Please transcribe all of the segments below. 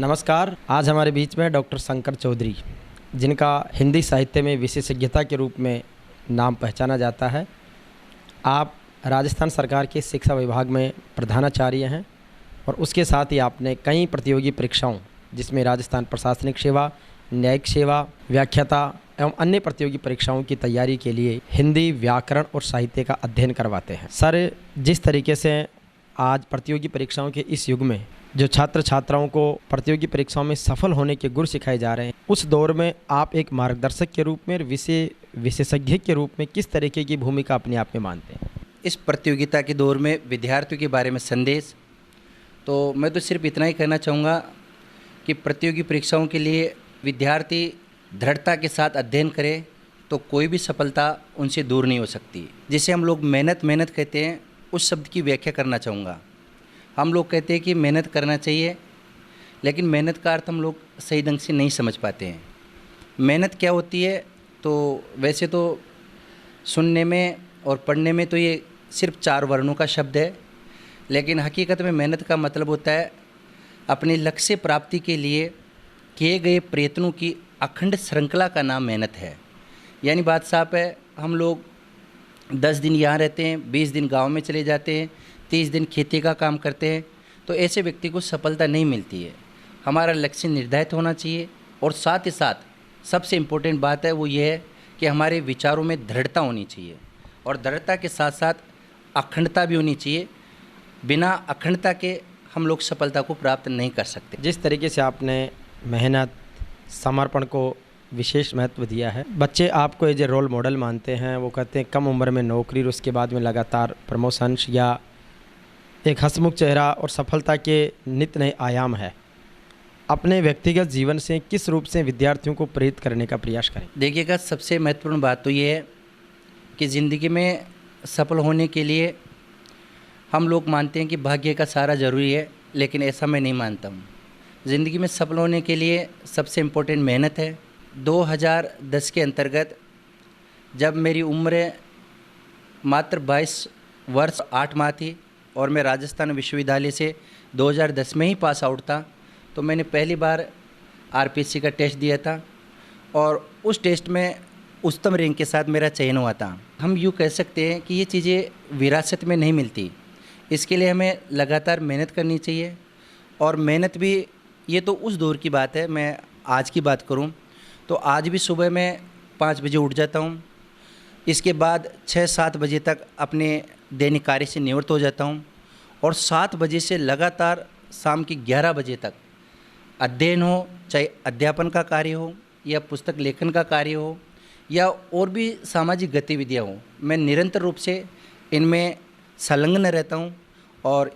नमस्कार। आज हमारे बीच में डॉक्टर शंकर चौधरी, जिनका हिंदी साहित्य में विशेषज्ञता के रूप में नाम पहचाना जाता है। आप राजस्थान सरकार के शिक्षा विभाग में प्रधानाचार्य हैं और उसके साथ ही आपने कई प्रतियोगी परीक्षाओं, जिसमें राजस्थान प्रशासनिक सेवा, न्यायिक सेवा, व्याख्याता एवं अन्य प्रतियोगी परीक्षाओं की तैयारी के लिए हिंदी, व्याकरण और साहित्य का अध्ययन करवाते हैं। सर, जिस तरीके से आज प्रतियोगी परीक्षाओं के इस युग में जो छात्र छात्राओं को प्रतियोगी परीक्षाओं में सफल होने के गुर सिखाए जा रहे हैं, उस दौर में आप एक मार्गदर्शक के रूप में और विशेषज्ञ के रूप में किस तरीके की भूमिका अपने आप में मानते हैं? इस प्रतियोगिता के दौर में विद्यार्थियों के बारे में संदेश तो मैं तो सिर्फ इतना ही कहना चाहूँगा कि प्रतियोगी परीक्षाओं के लिए विद्यार्थी दृढ़ता के साथ अध्ययन करें तो कोई भी सफलता उनसे दूर नहीं हो सकती। जिसे हम लोग मेहनत कहते हैं, उस शब्द की व्याख्या करना चाहूँगा। हम लोग कहते हैं कि मेहनत करना चाहिए, लेकिन मेहनत का अर्थ हम लोग सही ढंग से नहीं समझ पाते हैं। मेहनत क्या होती है, तो वैसे तो सुनने में और पढ़ने में तो ये सिर्फ 4 वर्णों का शब्द है, लेकिन हकीकत में मेहनत का मतलब होता है अपने लक्ष्य प्राप्ति के लिए किए गए प्रयत्नों की अखंड श्रृंखला का नाम मेहनत है। यानी बात साफ है, हम लोग 10 दिन यहाँ रहते हैं, 20 दिन गांव में चले जाते हैं, 30 दिन खेती का काम करते हैं, तो ऐसे व्यक्ति को सफलता नहीं मिलती है। हमारा लक्ष्य निर्धारित होना चाहिए और साथ ही साथ सबसे इम्पोर्टेंट बात है वो ये है कि हमारे विचारों में दृढ़ता होनी चाहिए और दृढ़ता के साथ साथ अखंडता भी होनी चाहिए। बिना अखंडता के हम लोग सफलता को प्राप्त नहीं कर सकते। जिस तरीके से आपने मेहनत, समर्पण को विशेष महत्व दिया है, बच्चे आपको एज ए रोल मॉडल मानते हैं। वो कहते हैं कम उम्र में नौकरी और उसके बाद में लगातार प्रमोशंस या एक हंसमुख चेहरा और सफलता के नित नए आयाम है। अपने व्यक्तिगत जीवन से किस रूप से विद्यार्थियों को प्रेरित करने का प्रयास करें? देखिएगा, सबसे महत्वपूर्ण बात तो ये है कि ज़िंदगी में सफल होने के लिए हम लोग मानते हैं कि भाग्य का सहारा ज़रूरी है, लेकिन ऐसा मैं नहीं मानता हूँ। ज़िंदगी में सफल होने के लिए सबसे इम्पोर्टेंट मेहनत है। 2010 के अंतर्गत जब मेरी उम्र मात्र 22 वर्ष 8 माह थी और मैं राजस्थान विश्वविद्यालय से 2010 में ही पास आउट था, तो मैंने पहली बार आरपीएससी का टेस्ट दिया था और उस टेस्ट में उच्चतम रैंक के साथ मेरा चयन हुआ था। हम यूँ कह सकते हैं कि ये चीज़ें विरासत में नहीं मिलती, इसके लिए हमें लगातार मेहनत करनी चाहिए। और मेहनत भी, ये तो उस दौर की बात है। मैं आज की बात करूं तो आज भी सुबह मैं 5 बजे उठ जाता हूं, इसके बाद 6-7 बजे तक अपने दैनिक कार्य से निवृत्त हो जाता हूं और 7 बजे से लगातार शाम की 11 बजे तक अध्ययन हो, चाहे अध्यापन का कार्य हो या पुस्तक लेखन का कार्य हो या और भी सामाजिक गतिविधियां हो, मैं निरंतर रूप से इनमें संलग्न रहता हूं और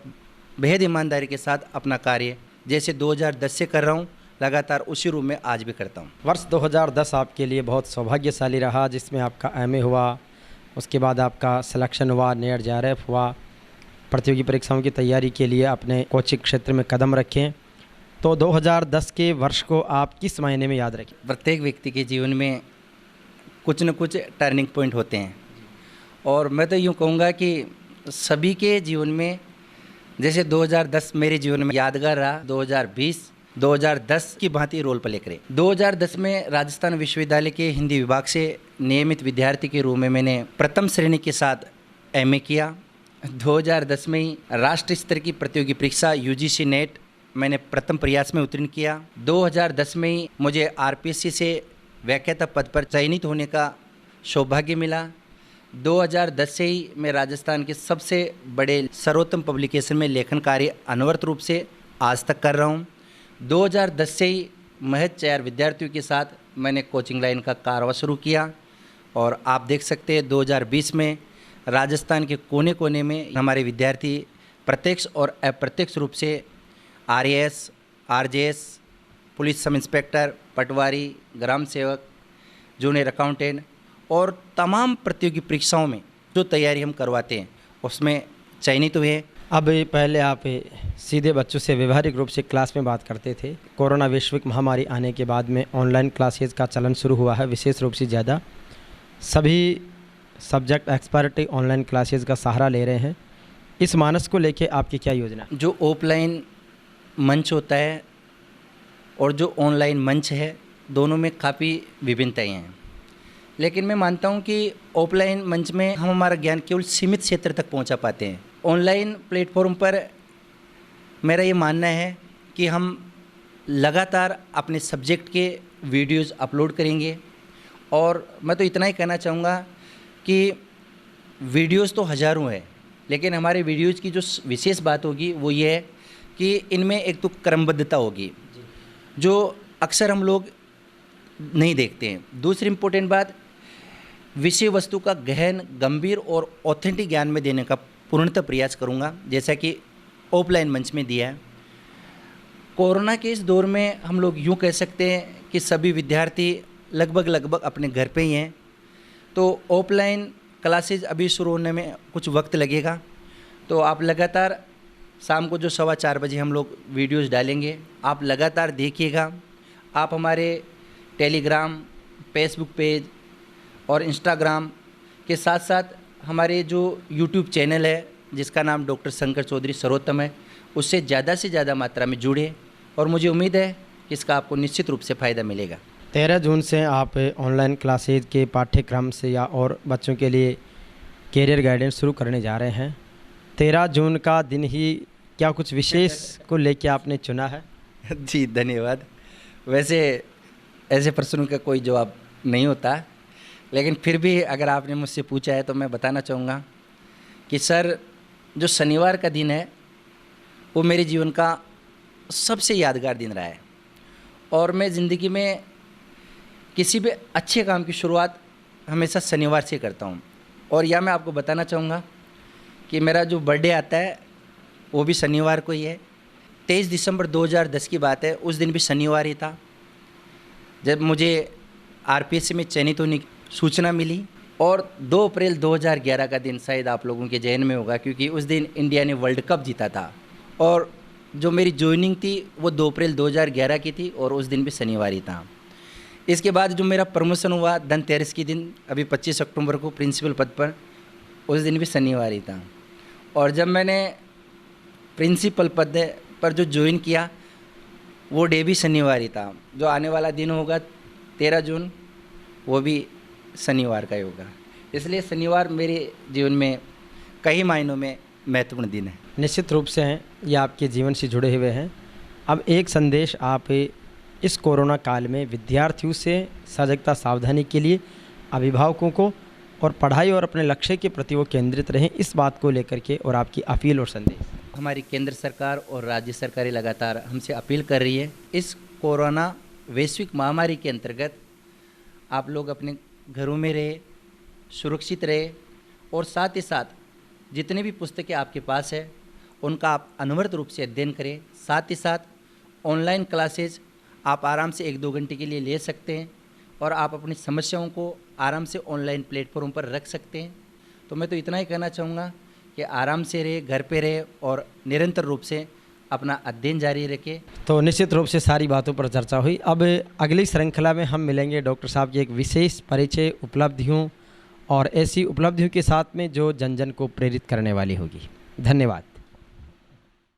बेहद ईमानदारी के साथ अपना कार्य जैसे 2010 से कर रहा हूं, लगातार उसी रूप में आज भी करता हूं। वर्ष 2010 आपके लिए बहुत सौभाग्यशाली रहा, जिसमें आपका एमए हुआ, उसके बाद आपका सिलेक्शन हुआ, नेट जेआरएफ हुआ। प्रतियोगी परीक्षाओं की तैयारी के लिए अपने कोचिंग क्षेत्र में कदम रखें। तो 2010 के वर्ष को आप किस मायने में याद रखें? प्रत्येक व्यक्ति के जीवन में कुछ न कुछ टर्निंग पॉइंट होते हैं और मैं तो यूँ कहूँगा कि सभी के जीवन में जैसे 2010 मेरे जीवन में यादगार रहा, 2010 की भांति रोल प्ले करे। 2010 में राजस्थान विश्वविद्यालय के हिंदी विभाग से नियमित विद्यार्थी के रूप में मैंने प्रथम श्रेणी के साथ एमए किया। 2010 में ही राष्ट्रीय स्तर की प्रतियोगी परीक्षा यूजीसी नेट मैंने प्रथम प्रयास में उत्तीर्ण किया। 2010 में ही मुझे आरपीएससी से व्याख्याता पद पर चयनित होने का सौभाग्य मिला। 2010 से ही मैं राजस्थान के सबसे बड़े सर्वोत्तम पब्लिकेशन में लेखन कार्य अनवरत रूप से आज तक कर रहा हूँ। 2010 से ही महज 4 विद्यार्थियों के साथ मैंने कोचिंग लाइन का कारवा शुरू किया और आप देख सकते हैं 2020 में राजस्थान के कोने कोने में हमारे विद्यार्थी प्रत्यक्ष और अप्रत्यक्ष रूप से RAS, RJS, police sub inspector, patwari, ग्राम सेवक, जूनियर अकाउंटेंट और तमाम प्रतियोगी परीक्षाओं में जो तैयारी हम करवाते हैं उसमें चयनित हुए। अब पहले आप सीधे बच्चों से व्यवहारिक रूप से क्लास में बात करते थे। कोरोना वैश्विक महामारी आने के बाद में ऑनलाइन क्लासेस का चलन शुरू हुआ है, विशेष रूप से ज़्यादा सभी सब्जेक्ट एक्सपर्ट ऑनलाइन क्लासेस का सहारा ले रहे हैं। इस मानस को लेके आपकी क्या योजना? जो ऑफलाइन मंच होता है और जो ऑनलाइन मंच है, दोनों में काफ़ी विभिन्नताएं हैं। लेकिन मैं मानता हूं कि ऑफलाइन मंच में हम हमारा ज्ञान केवल सीमित क्षेत्र तक पहुंचा पाते हैं। ऑनलाइन प्लेटफॉर्म पर मेरा ये मानना है कि हम लगातार अपने सब्जेक्ट के वीडियोस अपलोड करेंगे, और मैं तो इतना ही कहना चाहूँगा कि वीडियोस तो हज़ारों हैं, लेकिन हमारे वीडियोस की जो विशेष बात होगी वो ये है कि इनमें एक तो क्रमबद्धता होगी जो अक्सर हम लोग नहीं देखते हैं। दूसरी इम्पोर्टेंट बात, विषय वस्तु का गहन, गंभीर और ऑथेंटिक ज्ञान में देने का पूर्णतः प्रयास करूंगा, जैसा कि ऑफलाइन मंच में दिया है। कोरोना के इस दौर में हम लोग यूँ कह सकते हैं कि सभी विद्यार्थी लगभग अपने घर पे ही हैं, तो ऑफलाइन क्लासेज अभी शुरू होने में कुछ वक्त लगेगा। तो आप लगातार शाम को जो 4:15 बजे हम लोग वीडियोस डालेंगे, आप लगातार देखिएगा। आप हमारे टेलीग्राम, फेसबुक पेज और इंस्टाग्राम के साथ साथ हमारे जो यूट्यूब चैनल है जिसका नाम डॉक्टर शंकर चौधरी सर्वोत्तम है, उससे ज़्यादा से ज़्यादा मात्रा में जुड़े, और मुझे उम्मीद है कि इसका आपको निश्चित रूप से फ़ायदा मिलेगा। 13 जून से आप ऑनलाइन क्लासेज के पाठ्यक्रम से या और बच्चों के लिए कैरियर गाइडेंस शुरू करने जा रहे हैं। 13 जून का दिन ही क्या कुछ विशेष को लेकर आपने चुना है? जी धन्यवाद। वैसे ऐसे प्रश्नों का कोई जवाब नहीं होता, लेकिन फिर भी अगर आपने मुझसे पूछा है तो मैं बताना चाहूँगा कि सर, जो शनिवार का दिन है वो मेरे जीवन का सबसे यादगार दिन रहा है, और मैं ज़िंदगी में किसी भी अच्छे काम की शुरुआत हमेशा शनिवार से करता हूँ। और यह मैं आपको बताना चाहूँगा कि मेरा जो बर्थडे आता है वो भी शनिवार को ही है। 23 दिसंबर 2010 की बात है, उस दिन भी शनिवार ही था जब मुझे आरपीएससी में चयनित होने की सूचना मिली। और 2 अप्रैल 2011 का दिन शायद आप लोगों के जहन में होगा, क्योंकि उस दिन इंडिया ने वर्ल्ड कप जीता था, और जो मेरी ज्वाइनिंग थी वो 2 अप्रैल 2011 की थी, और उस दिन भी शनिवार ही था। इसके बाद जो मेरा प्रमोशन हुआ धनतेरस के दिन, अभी 25 अक्टूबर को प्रिंसिपल पद पर, उस दिन भी शनिवार ही था। और जब मैंने प्रिंसिपल पद पर जो ज्वाइन किया वो डे भी शनिवार ही था। जो आने वाला दिन होगा 13 जून, वो भी शनिवार का ही होगा। इसलिए शनिवार मेरे जीवन में कई मायनों में महत्वपूर्ण दिन है। निश्चित रूप से हैं, ये आपके जीवन से जुड़े हुए हैं। अब एक संदेश आप इस कोरोना काल में विद्यार्थियों से सजगता, सावधानी के लिए अभिभावकों को, और पढ़ाई और अपने लक्ष्य के प्रति वो केंद्रित रहें, इस बात को लेकर के, और आपकी अपील और संदेश। हमारी केंद्र सरकार और राज्य सरकारें लगातार हमसे अपील कर रही है, इस कोरोना वैश्विक महामारी के अंतर्गत आप लोग अपने घरों में रहे, सुरक्षित रहे, और साथ ही साथ जितने भी पुस्तकें आपके पास है उनका आप अनवरत रूप से अध्ययन करें। साथ ही साथ ऑनलाइन क्लासेज आप आराम से 1-2 घंटे के लिए ले सकते हैं, और आप अपनी समस्याओं को आराम से ऑनलाइन प्लेटफॉर्म पर रख सकते हैं। तो मैं तो इतना ही कहना चाहूँगा कि आराम से रहे, घर पे रहे, और निरंतर रूप से अपना अध्ययन जारी रखें। तो निश्चित रूप से सारी बातों पर चर्चा हुई। अब अगली श्रृंखला में हम मिलेंगे डॉक्टर साहब की एक विशेष परिचय, उपलब्धियों, और ऐसी उपलब्धियों के साथ में जो जन जन को प्रेरित करने वाली होगी। धन्यवाद।